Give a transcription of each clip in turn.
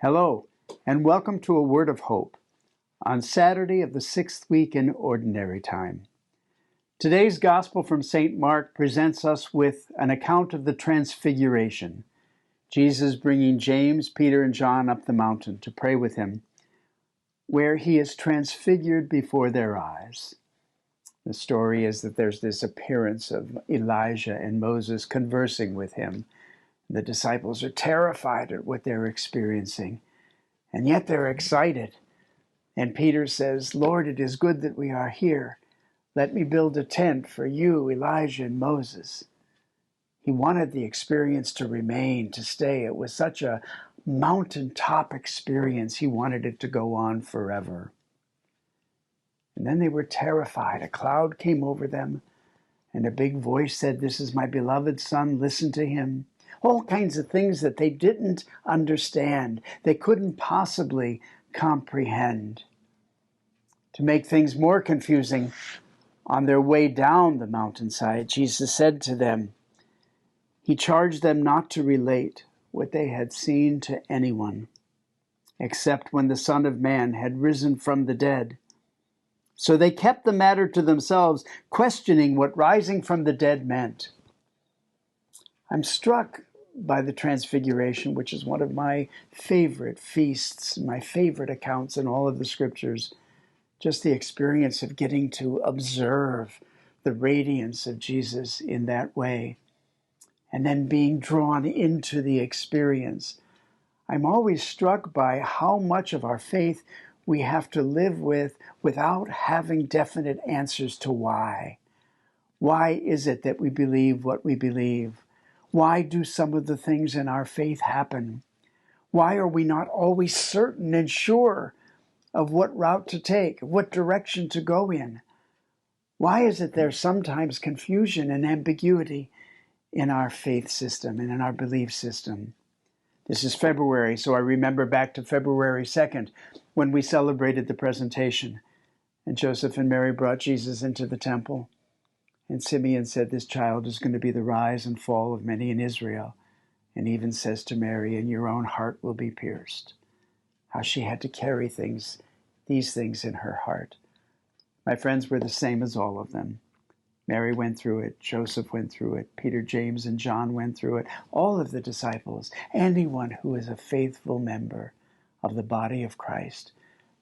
Hello, and welcome to A Word of Hope on Saturday of the 6th week in Ordinary Time. Today's Gospel from St. Mark presents us with an account of the Transfiguration, Jesus bringing James, Peter, and John up the mountain to pray with him, where he is transfigured before their eyes. The story is that there's this appearance of Elijah and Moses conversing with him. The disciples are terrified at what they're experiencing, and yet they're excited. And Peter says, "Lord, it is good that we are here. Let me build a tent for you, Elijah, and Moses." He wanted the experience to remain, to stay. It was such a mountaintop experience. He wanted it to go on forever. And then they were terrified. A cloud came over them, and a big voice said, "This is my beloved Son, listen to him." All kinds of things that they didn't understand, they couldn't possibly comprehend. To make things more confusing, on their way down the mountainside, Jesus said to them, he charged them not to relate what they had seen to anyone, except when the Son of Man had risen from the dead. So they kept the matter to themselves, questioning what rising from the dead meant. I'm struck by the Transfiguration, which is one of my favorite feasts, my favorite accounts in all of the scriptures. Just the experience of getting to observe the radiance of Jesus in that way, and then being drawn into the experience. I'm always struck by how much of our faith we have to live with without having definite answers to why. Why is it that we believe what we believe? Why do some of the things in our faith happen? Why are we not always certain and sure of what route to take, what direction to go in? Why is it there's sometimes confusion and ambiguity in our faith system and in our belief system? This is February, so I remember back to February 2nd when we celebrated the presentation, and Joseph and Mary brought Jesus into the temple. And Simeon said, "This child is going to be the rise and fall of many in Israel." And even says to Mary, "And your own heart will be pierced." How she had to carry these things in her heart. My friends were the same as all of them. Mary went through it. Joseph went through it. Peter, James, and John went through it. All of the disciples, anyone who is a faithful member of the body of Christ,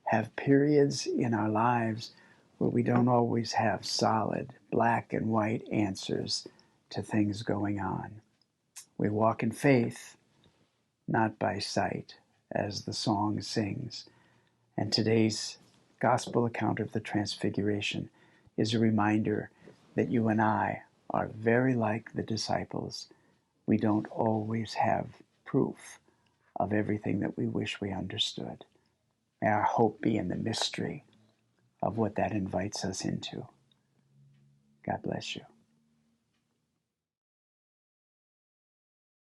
have periods in our lives where we don't always have solid black and white answers to things going on. We walk in faith, not by sight, as the song sings. And today's gospel account of the Transfiguration is a reminder that you and I are very like the disciples. We don't always have proof of everything that we wish we understood. May our hope be in the mystery of what that invites us into. God bless you.